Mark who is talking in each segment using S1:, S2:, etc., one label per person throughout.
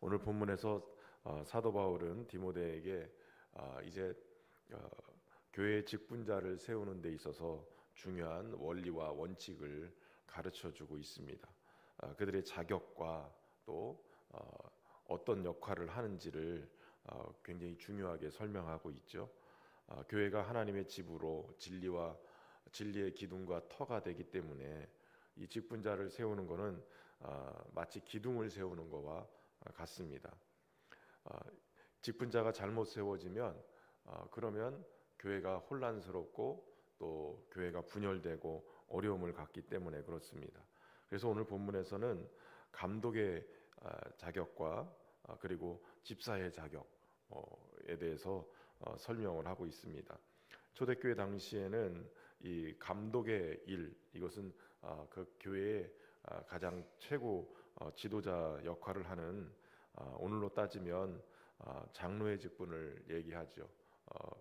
S1: 오늘 본문에서 사도 바울은 디모데에게 이제 교회의 직분자를 세우는 데 있어서 중요한 원리와 원칙을 가르쳐주고 있습니다. 그들의 자격과 또 어떤 역할을 하는지를 굉장히 중요하게 설명하고 있죠. 교회가 하나님의 집으로 진리의 기둥과 터가 되기 때문에 이 직분자를 세우는 것은 마치 기둥을 세우는 것과 같습니다. 직분자가 잘못 세워지면 그러면 교회가 혼란스럽고 또 교회가 분열되고 어려움을 갖기 때문에 그렇습니다. 그래서 오늘 본문에서는 감독의 자격과 그리고 집사의 자격에 대해서 설명을 하고 있습니다. 초대교회 당시에는 이 감독의 일, 이것은 그 교회의 가장 최고 지도자 역할을 하는 오늘로 따지면 장로의 직분을 얘기하죠.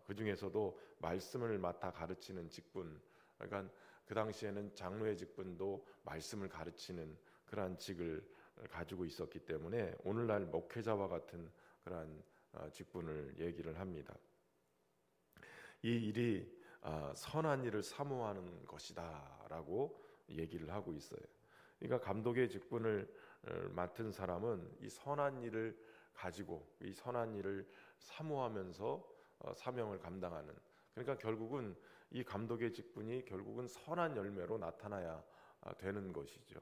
S1: 그 중에서도 말씀을 맡아 가르치는 직분, 그러니까 그 당시에는 장로의 직분도 말씀을 가르치는 그러한 직을 가지고 있었기 때문에 오늘날 목회자와 같은 그러한 직분을 얘기를 합니다. 이 일이 선한 일을 사모하는 것이다라고 얘기를 하고 있어요. 그러니까 감독의 직분을 맡은 사람은 이 선한 일을 가지고 이 선한 일을 사모하면서 사명을 감당하는, 그러니까 결국은 이 감독의 직분이 결국은 선한 열매로 나타나야 되는 것이죠.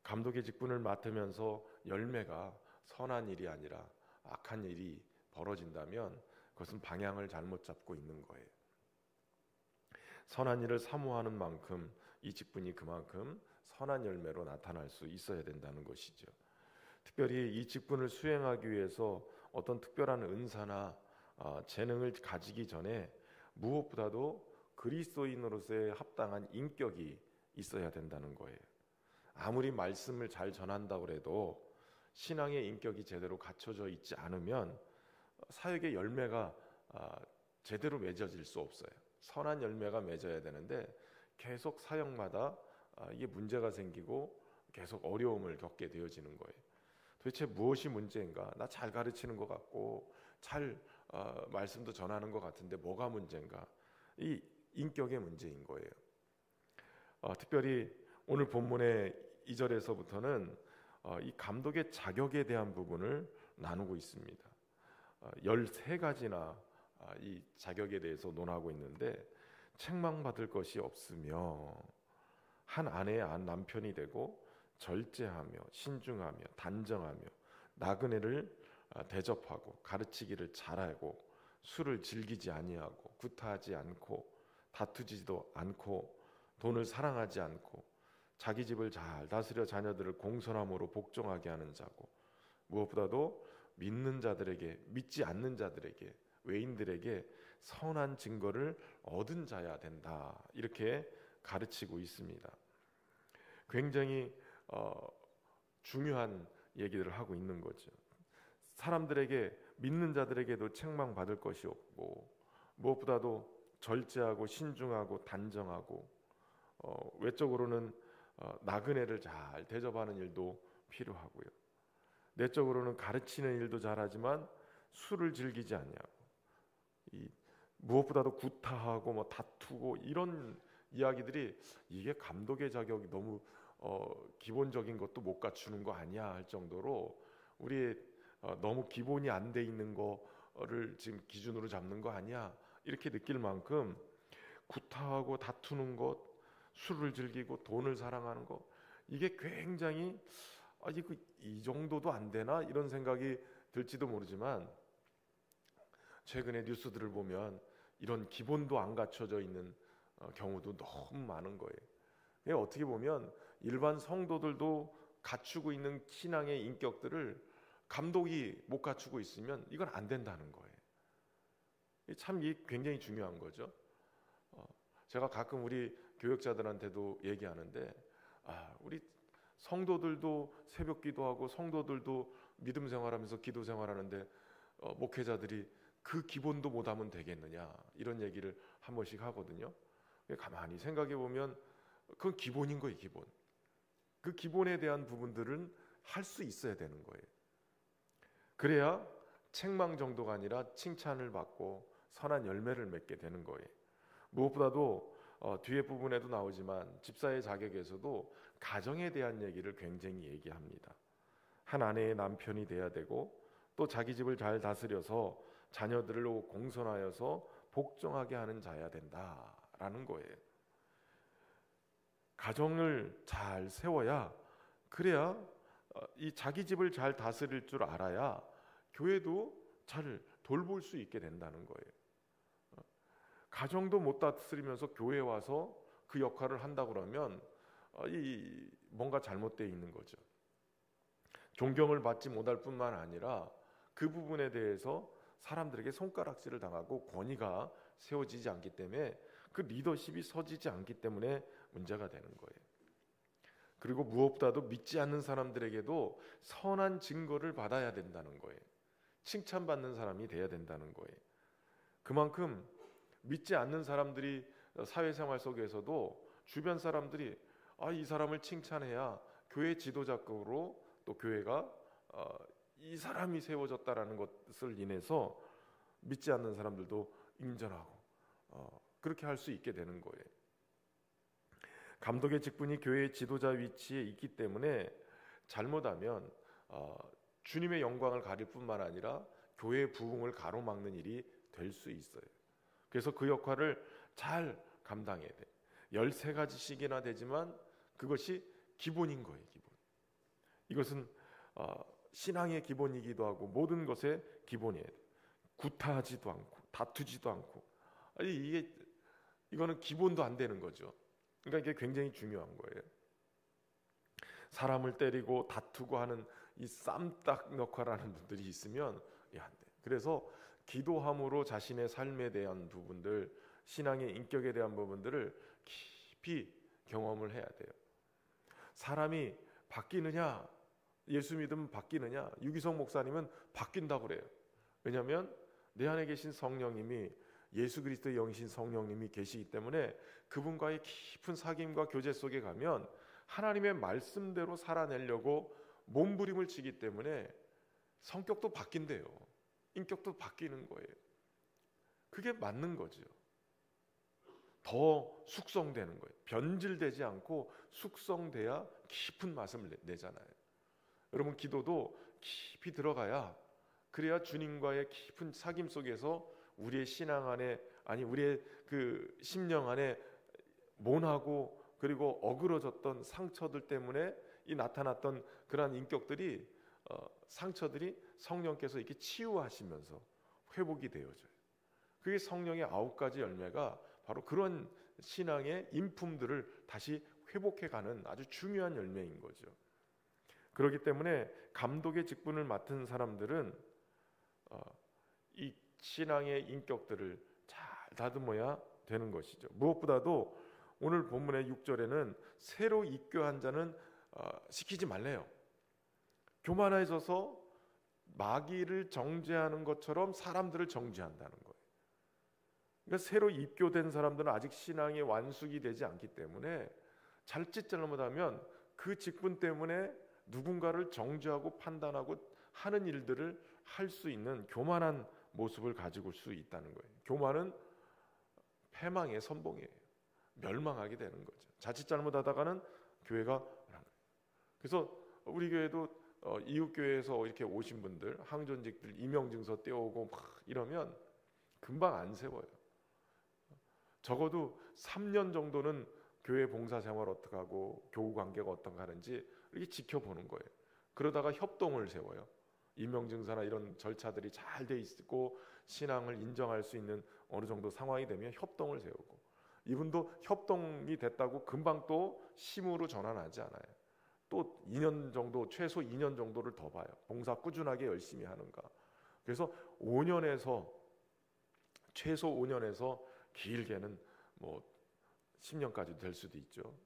S1: 감독의 직분을 맡으면서 열매가 선한 일이 아니라 악한 일이 벌어진다면 그것은 방향을 잘못 잡고 있는 거예요. 선한 일을 사모하는 만큼 이 직분이 그만큼 선한 열매로 나타날 수 있어야 된다는 것이죠. 특별히 이 직분을 수행하기 위해서 어떤 특별한 은사나 재능을 가지기 전에 무엇보다도 그리스도인으로서의 합당한 인격이 있어야 된다는 거예요. 아무리 말씀을 잘 전한다고 해도 신앙의 인격이 제대로 갖춰져 있지 않으면 사역의 열매가 제대로 맺어질 수 없어요. 선한 열매가 맺어야 되는데 계속 사역마다 이게 문제가 생기고 계속 어려움을 겪게 되어지는 거예요. 도대체 무엇이 문제인가? 나 잘 가르치는 것 같고 잘 말씀도 전하는 것 같은데 뭐가 문제인가? 이 인격의 문제인 거예요. 특별히 오늘 본문의 2절에서부터는 이 감독의 자격에 대한 부분을 나누고 있습니다. 13가지나 이 자격에 대해서 논하고 있는데, 책망받을 것이 없으며 한 아내의 남편이 되고 절제하며 신중하며 단정하며 나그네를 대접하고 가르치기를 잘하고 술을 즐기지 아니하고 구타하지 않고 다투지도 않고 돈을 사랑하지 않고 자기 집을 잘 다스려 자녀들을 공손함으로 복종하게 하는 자고, 무엇보다도 믿지 않는 자들에게, 외인들에게 선한 증거를 얻은 자야 된다, 이렇게 가르치고 있습니다. 굉장히 중요한 얘기들을 하고 있는 거죠. 사람들에게, 믿는 자들에게도 책망받을 것이 없고, 무엇보다도 절제하고 신중하고 단정하고, 외적으로는 나그네를 잘 대접하는 일도 필요하고요. 내적으로는 가르치는 일도 잘하지만 술을 즐기지 않냐고, 무엇보다도 구타하고 다투고, 이런 이야기들이 이게 감독의 자격이 너무 기본적인 것도 못 갖추는 거 아니야 할 정도로 우리 너무 기본이 안 돼 있는 거를 지금 기준으로 잡는 거 아니야, 이렇게 느낄 만큼 구타하고 다투는 것, 술을 즐기고 돈을 사랑하는 것, 이게 굉장히 이 정도도 안 되나, 이런 생각이 들지도 모르지만 최근에 뉴스들을 보면 이런 기본도 안 갖춰져 있는 경우도 너무 많은 거예요. 어떻게 보면 일반 성도들도 갖추고 있는 신앙의 인격들을 감독이 못 갖추고 있으면 이건 안 된다는 거예요. 참 이게 굉장히 중요한 거죠. 제가 가끔 우리 교역자들한테도 얘기하는데, 우리 성도들도 새벽 기도하고 성도들도 믿음 생활하면서 기도 생활하는데 목회자들이 그 기본도 못하면 되겠느냐, 이런 얘기를 한 번씩 하거든요. 가만히 생각해 보면 그건 기본인 거예요. 기본. 그 기본에 대한 부분들은 할 수 있어야 되는 거예요. 그래야 책망 정도가 아니라 칭찬을 받고 선한 열매를 맺게 되는 거예요. 무엇보다도 뒤에 부분에도 나오지만 집사의 자격에서도 가정에 대한 얘기를 굉장히 얘기합니다. 한 아내의 남편이 돼야 되고 또 자기 집을 잘 다스려서 자녀들을 공손하여서 복종하게 하는 자야 된다라는 거예요. 가정을 잘 세워야, 그래야 이 자기 집을 잘 다스릴 줄 알아야 교회도 잘 돌볼 수 있게 된다는 거예요. 가정도 못 다스리면서 교회에 와서 그 역할을 한다 그러면 뭔가 잘못되어 있는 거죠. 존경을 받지 못할 뿐만 아니라 그 부분에 대해서 사람들에게 손가락질을 당하고 권위가 세워지지 않기 때문에 그 리더십이 서지지 않기 때문에 문제가 되는 거예요. 그리고 무엇보다도 믿지 않는 사람들에게도 선한 증거를 받아야 된다는 거예요. 칭찬받는 사람이 돼야 된다는 거예요. 그만큼 믿지 않는 사람들이 사회생활 속에서도 주변 사람들이 이 사람을 칭찬해야 교회 지도자급으로 또 교회가 이 사람이 세워졌다라는 것을 인해서 믿지 않는 사람들도 인정하고 그렇게 할 수 있게 되는 거예요. 감독의 직분이 교회의 지도자 위치에 있기 때문에 잘못하면 주님의 영광을 가릴 뿐만 아니라 교회의 부흥을 가로막는 일이 될 수 있어요. 그래서 그 역할을 잘 감당해야 돼. 13가지씩이나 되지만 그것이 기본인 거예요. 기본. 이것은 신앙의 기본이기도 하고 모든 것의 기본이에요. 구타하지도 않고 다투지도 않고 이거는 기본도 안 되는 거죠. 그러니까 이게 굉장히 중요한 거예요. 사람을 때리고 다투고 하는 이 쌈딱 역할하는 분들이 있으면 안 돼. 그래서 기도함으로 자신의 삶에 대한 부분들, 신앙의 인격에 대한 부분들을 깊이 경험을 해야 돼요. 사람이 바뀌느냐, 예수 믿으면 바뀌느냐, 유기성 목사님은 바뀐다고 그래요. 왜냐하면 내 안에 계신 성령님이, 예수 그리스도의 영이신 성령님이 계시기 때문에 그분과의 깊은 사귐과 교제 속에 가면 하나님의 말씀대로 살아내려고 몸부림을 치기 때문에 성격도 바뀐대요. 인격도 바뀌는 거예요. 그게 맞는 거죠. 더 숙성되는 거예요. 변질되지 않고 숙성돼야 깊은 맛을 내잖아요. 여러분, 기도도 깊이 들어가야, 그래야 주님과의 깊은 사귐 속에서 우리의 신앙 안에, 우리의 그 심령 안에 모나고 그리고 어그러졌던 상처들 때문에 이 나타났던 그러한 인격들이, 상처들이 성령께서 이렇게 치유하시면서 회복이 되어져요. 그게 성령의 9가지 열매가 바로 그런 신앙의 인품들을 다시 회복해가는 아주 중요한 열매인 거죠. 그렇기 때문에 감독의 직분을 맡은 사람들은 이 신앙의 인격들을 잘 다듬어야 되는 것이죠. 무엇보다도 오늘 본문의 6절에는 새로 입교한 자는 시키지 말래요. 교만해져서 마귀를 정죄하는 것처럼 사람들을 정죄한다는 거예요. 그러니까 새로 입교된 사람들은 아직 신앙이 완숙이 되지 않기 때문에 잘짓 잘못하면 그 직분 때문에 누군가를 정죄하고 판단하고 하는 일들을 할 수 있는 교만한 모습을 가지고 올 수 있다는 거예요. 교만은 패망의 선봉이에요. 멸망하게 되는 거죠. 자칫 잘못하다가는 교회가, 그래서 우리 교회도 이웃교회에서 이렇게 오신 분들, 항존직들 임명증서 떼오고 막 이러면 금방 안 세워요. 적어도 3년 정도는 교회 봉사생활 어떻게 하고 교우 관계가 어떻게 하는지 이렇게 지켜보는 거예요. 그러다가 협동을 세워요. 임명증서나 이런 절차들이 잘 돼 있고 신앙을 인정할 수 있는 어느 정도 상황이 되면 협동을 세우고, 이분도 협동이 됐다고 금방 또 심으로 전환하지 않아요. 또 2년 정도, 최소 2년 정도를 더 봐요. 봉사 꾸준하게 열심히 하는가. 그래서 5년에서 최소 5년에서 길게는 뭐 10년까지 될 수도 있죠.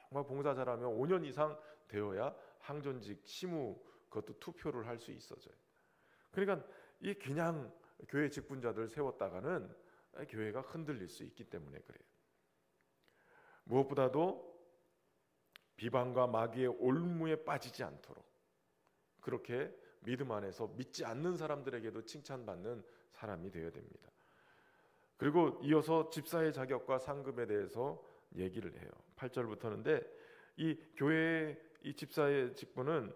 S1: 정말 봉사 잘하면 5년 이상 되어야 항존직 시무, 그것도 투표를 할 수 있어져요. 그러니까 이 그냥 교회 직분자들 세웠다가는 교회가 흔들릴 수 있기 때문에 그래요. 무엇보다도 비방과 마귀의 올무에 빠지지 않도록 그렇게 믿음 안에서 믿지 않는 사람들에게도 칭찬받는 사람이 되어야 됩니다. 그리고 이어서 집사의 자격과 상급에 대해서 얘기를 해요. 8절부터인데 이 교회의 이 집사의 직분은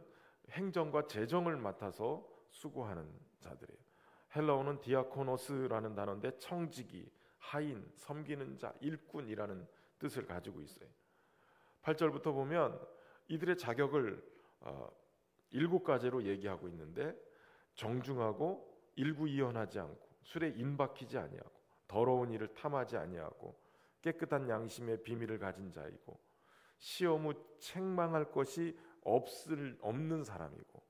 S1: 행정과 재정을 맡아서 수고하는 자들이에요. 헬라어는 디아코노스라는 단어인데 청지기, 하인, 섬기는 자, 일꾼이라는 뜻을 가지고 있어요. 8절부터 보면 이들의 자격을 7가지로 얘기하고 있는데 정중하고 일구이연하지 않고 술에 인박히지 아니하고 더러운 일을 탐하지 아니하고 깨끗한 양심의 비밀을 가진 자이고 시험 후 책망할 것이 없는 사람이고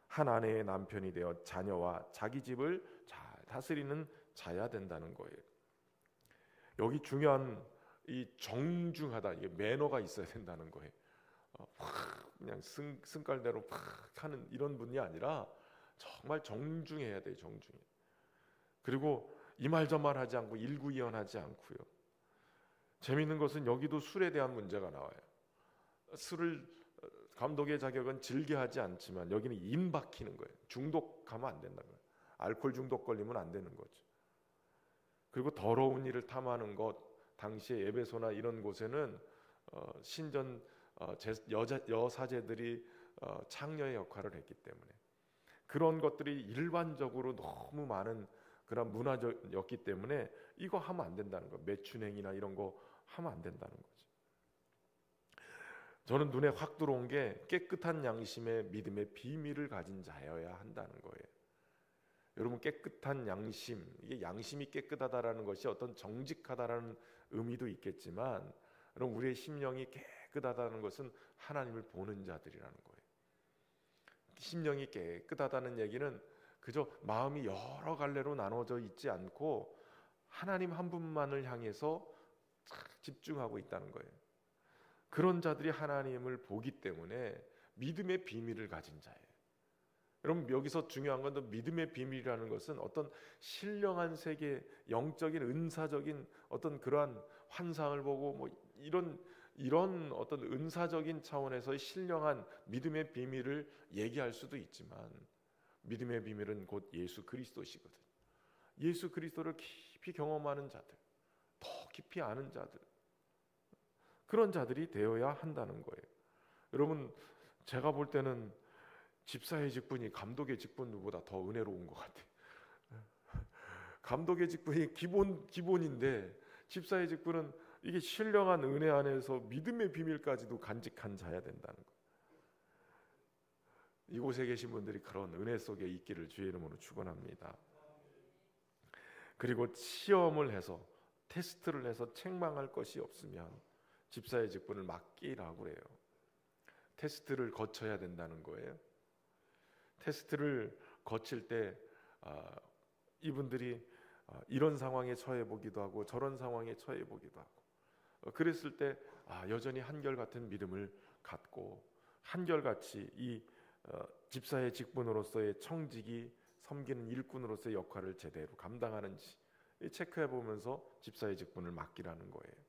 S1: 한 아내의 남편이 되어 자녀와 자기 집을 잘 다스리는 자야 된다는 거예요. 여기 중요한 이 정중하다, 이게 매너가 있어야 된다는 거예요. 그냥 승깔대로 팍 하는 이런 분이 아니라 정말 정중해야 돼요. 정중해. 그리고 이 말 저 말 하지 않고 일구이연하지 않고요. 재미있는 것은 여기도 술에 대한 문제가 나와요. 술을 감독의 자격은 즐겨하지 않지만 여기는 인박히는 거예요. 중독하면 안 된다는 거예요. 알코올 중독 걸리면 안 되는 거죠. 그리고 더러운 일을 탐하는 것, 당시에 에베소나 이런 곳에는 신전 여사제들이 창녀의 역할을 했기 때문에 그런 것들이 일반적으로 너무 많은 그런 문화였기 때문에 이거 하면 안 된다는 거, 매춘행이나 이런 거 하면 안 된다는 거죠. 저는 눈에 확 들어온 게 깨끗한 양심의 믿음의 비밀을 가진 자여야 한다는 거예요. 여러분, 깨끗한 양심, 이게 양심이 깨끗하다라는 것이 어떤 정직하다라는 의미도 있겠지만, 여러분, 우리의 심령이 깨끗하다는 것은 하나님을 보는 자들이라는 거예요. 심령이 깨끗하다는 얘기는 그저 마음이 여러 갈래로 나눠져 있지 않고 하나님 한 분만을 향해서 집중하고 있다는 거예요. 그런 자들이 하나님을 보기 때문에 믿음의 비밀을 가진 자예요. 여러분, 여기서 중요한 건 믿음의 비밀이라는 것은 어떤 신령한 세계, 영적인 은사적인 어떤 그러한 환상을 보고 뭐 이런 어떤 은사적인 차원에서의 신령한 믿음의 비밀을 얘기할 수도 있지만, 믿음의 비밀은 곧 예수 그리스도시거든. 예수 그리스도를 깊이 경험하는 자들, 더 깊이 아는 자들, 그런 자들이 되어야 한다는 거예요. 여러분, 제가 볼 때는 집사의 직분이 감독의 직분보다 더 은혜로운 것 같아요. 감독의 직분이 기본인데 집사의 직분은 이게 신령한 은혜 안에서 믿음의 비밀까지도 간직한 자야 된다는 거. 이곳에 계신 분들이 그런 은혜 속에 있기를 주의 이름으로 축원합니다. 그리고 시험을 해서 테스트를 해서 책망할 것이 없으면 집사의 직분을 맡기라고 그래요. 테스트를 거쳐야 된다는 거예요. 테스트를 거칠 때 이분들이 이런 상황에 처해 보기도 하고 저런 상황에 처해 보기도 하고 그랬을 때 여전히 한결같은 믿음을 갖고 한결같이 이 집사의 직분으로서의 청직이 섬기는 일꾼으로서의 역할을 제대로 감당하는지 체크해 보면서 집사의 직분을 맡기라는 거예요.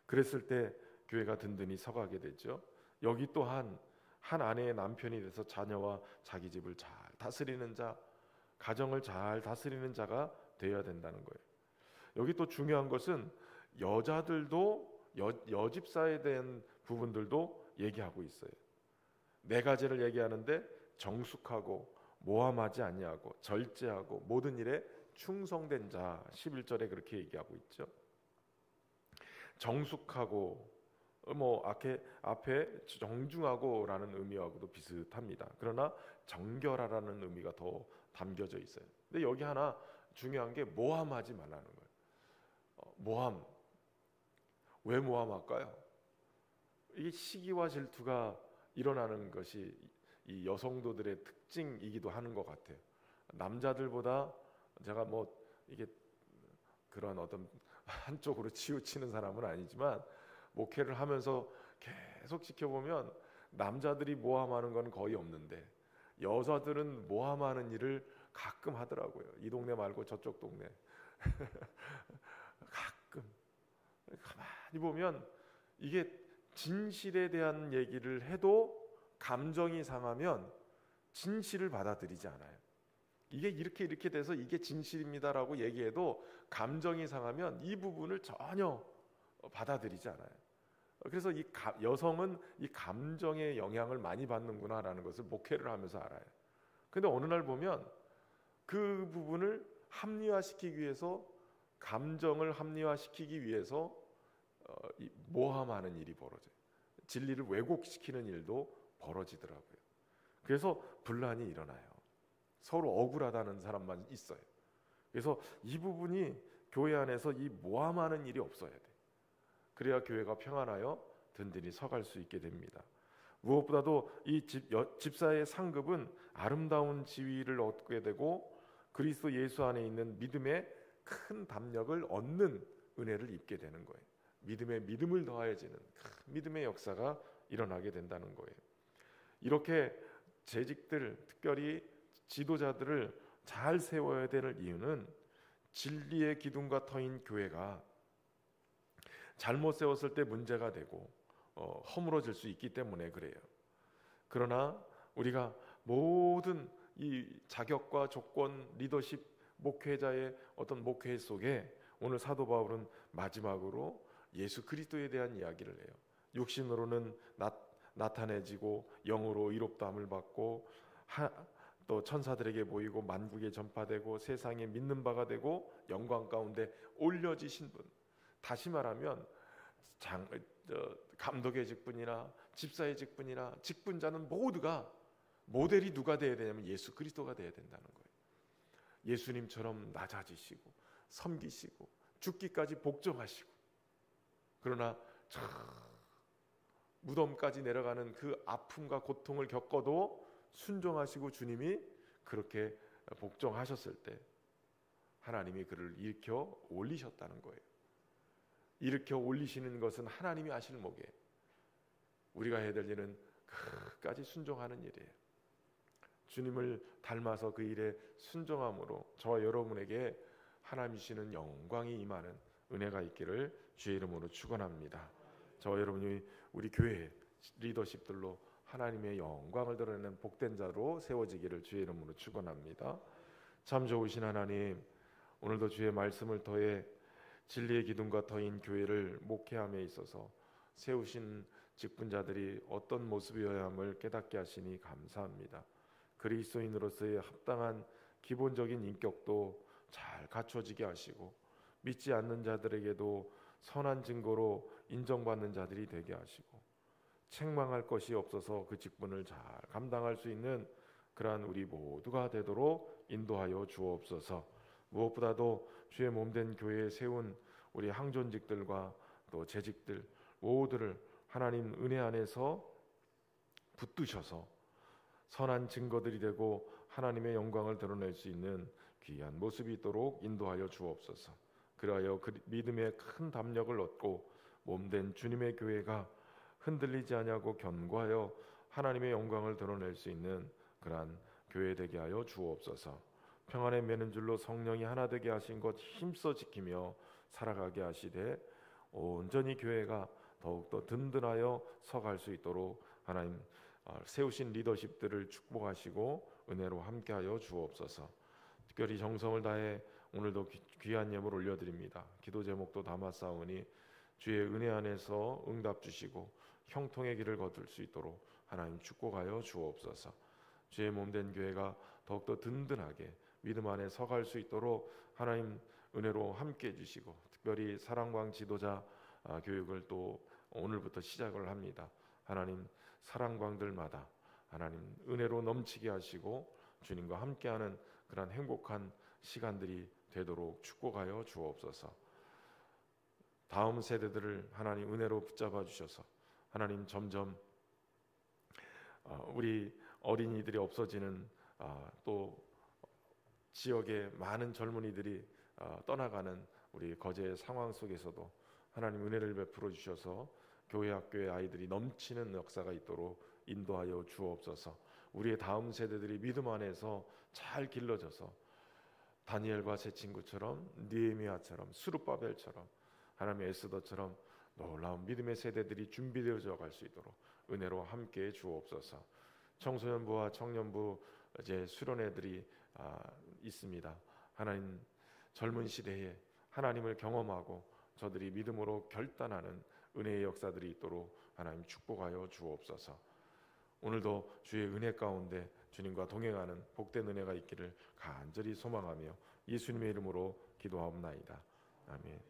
S1: 그랬을 때 교회가 든든히 서가게 되죠. 여기 또한 한 아내의 남편이 돼서 자녀와 자기 집을 잘 다스리는 자, 가정을 잘 다스리는 자가 되어야 된다는 거예요. 여기 또 중요한 것은 여자들도 여집사에 대한 부분들도 얘기하고 있어요. 4가지를 얘기하는데 정숙하고 모함하지 아니하고 절제하고 모든 일에 충성된 자, 11절에 그렇게 얘기하고 있죠. 정숙하고 앞에 정중하고라는 의미하고도 비슷합니다. 그러나 정결하라는 의미가 더 담겨져 있어요. 근데 여기 하나 중요한 게 모함하지 말라는 거예요. 모함. 왜 모함할까요? 이게 시기와 질투가 일어나는 것이 이 여성도들의 특징이기도 하는 것 같아요. 남자들보다 제가 이게 그런 어떤 한쪽으로 치우치는 사람은 아니지만 목회를 하면서 계속 지켜보면 남자들이 모함하는 건 거의 없는데 여자들은 모함하는 일을 가끔 하더라고요. 이 동네 말고 저쪽 동네. 가끔. 가만히 보면 이게 진실에 대한 얘기를 해도 감정이 상하면 진실을 받아들이지 않아요. 이게 이렇게 돼서 이게 진실입니다라고 얘기해도 감정이 상하면 이 부분을 전혀 받아들이지 않아요. 그래서 여성은 이 감정의 영향을 많이 받는구나라는 것을 목회를 하면서 알아요. 근데 어느 날 보면 그 부분을 합리화시키기 위해서, 감정을 합리화시키기 위해서 모함하는 일이 벌어져요. 진리를 왜곡시키는 일도 벌어지더라고요. 그래서 분란이 일어나요. 서로 억울하다는 사람만 있어요. 그래서 이 부분이 교회 안에서 이 모함하는 일이 없어야 돼. 그래야 교회가 평안하여 든든히 서갈 수 있게 됩니다. 무엇보다도 이 집사의 상급은 아름다운 지위를 얻게 되고 그리스도 예수 안에 있는 믿음의 큰 담력을 얻는 은혜를 입게 되는 거예요. 믿음에 믿음을 더하여지는 큰 믿음의 역사가 일어나게 된다는 거예요. 이렇게 재직들, 특별히 지도자들을 잘 세워야 되는 이유는 진리의 기둥과 터인 교회가 잘못 세웠을 때 문제가 되고 허물어질 수 있기 때문에 그래요. 그러나 우리가 모든 이 자격과 조건, 리더십, 목회자의 어떤 목회 속에 오늘 사도 바울은 마지막으로 예수 그리스도에 대한 이야기를 해요. 육신으로는 나타내지고 영으로 의롭다함을 받고 또 천사들에게 보이고 만국에 전파되고 세상에 믿는 바가 되고 영광 가운데 올려지신 분. 다시 말하면 감독의 직분이나 집사의 직분이나 직분자는 모두가 모델이 누가 되어야 되냐면 예수 그리스도가 되어야 된다는 거예요. 예수님처럼 낮아지시고 섬기시고 죽기까지 복종하시고, 그러나 무덤까지 내려가는 그 아픔과 고통을 겪어도 순종하시고 주님이 그렇게 복종하셨을 때 하나님이 그를 일으켜 올리셨다는 거예요. 일으켜 올리시는 것은 하나님이 하실 목에 우리가 해야 될 일은 끝까지 순종하는 일이에요. 주님을 닮아서 그 일에 순종함으로 저와 여러분에게 하나님 주시는 영광이 임하는 은혜가 있기를 주의 이름으로 축원합니다. 저와 여러분이 우리 교회 리더십들로 하나님의 영광을 드러내는 복된 자로 세워지기를 주의 이름으로 축원합니다. 참 좋으신 하나님, 오늘도 주의 말씀을 통해 진리의 기둥과 터인 교회를 목회함에 있어서 세우신 직분자들이 어떤 모습이어야 함을 깨닫게 하시니 감사합니다. 그리스도인으로서의 합당한 기본적인 인격도 잘 갖춰지게 하시고 믿지 않는 자들에게도 선한 증거로 인정받는 자들이 되게 하시고 책망할 것이 없어서 그 직분을 잘 감당할 수 있는 그러한 우리 모두가 되도록 인도하여 주옵소서. 무엇보다도 주의 몸된 교회에 세운 우리 항존직들과 또 재직들 모두를 하나님 은혜 안에서 붙드셔서 선한 증거들이 되고 하나님의 영광을 드러낼 수 있는 귀한 모습이 있도록 인도하여 주옵소서. 그리하여 그 믿음의 큰 담력을 얻고 몸된 주님의 교회가 흔들리지 아니하고 견고하여 하나님의 영광을 드러낼 수 있는 그러한 교회 되게 하여 주옵소서. 평안에 매는 줄로 성령이 하나 되게 하신 것 힘써 지키며 살아가게 하시되 온전히 교회가 더욱더 든든하여 서갈 수 있도록 하나님 세우신 리더십들을 축복하시고 은혜로 함께하여 주옵소서. 특별히 정성을 다해 오늘도 귀한 예물 올려드립니다. 기도 제목도 담았사오니 주의 은혜 안에서 응답 주시고 형통의 길을 거둘 수 있도록 하나님 축복하여 주옵소서. 주의 몸된 교회가 더욱더 든든하게 믿음 안에 서갈 수 있도록 하나님 은혜로 함께해 주시고, 특별히 사랑광 지도자 교육을 또 오늘부터 시작을 합니다. 하나님 사랑광들마다 하나님 은혜로 넘치게 하시고 주님과 함께하는 그런 행복한 시간들이 되도록 축복하여 주옵소서. 다음 세대들을 하나님 은혜로 붙잡아 주셔서 하나님 점점 우리 어린이들이 없어지는 또 지역의 많은 젊은이들이 떠나가는 우리 거제의 상황 속에서도 하나님 은혜를 베풀어 주셔서 교회 학교의 아이들이 넘치는 역사가 있도록 인도하여 주옵소서. 우리의 다음 세대들이 믿음 안에서 잘 길러져서 다니엘과 세 친구처럼 느헤미야처럼 스룹바벨처럼 하나님의 에스더처럼 놀라운 믿음의 세대들이 준비되어져 갈 수 있도록 은혜로 함께해 주옵소서. 청소년부와 청년부 이제 수련회들이 있습니다. 하나님, 젊은 시대에 하나님을 경험하고 저들이 믿음으로 결단하는 은혜의 역사들이 있도록 하나님 축복하여 주옵소서. 오늘도 주의 은혜 가운데 주님과 동행하는 복된 은혜가 있기를 간절히 소망하며 예수님의 이름으로 기도하옵나이다. 아멘.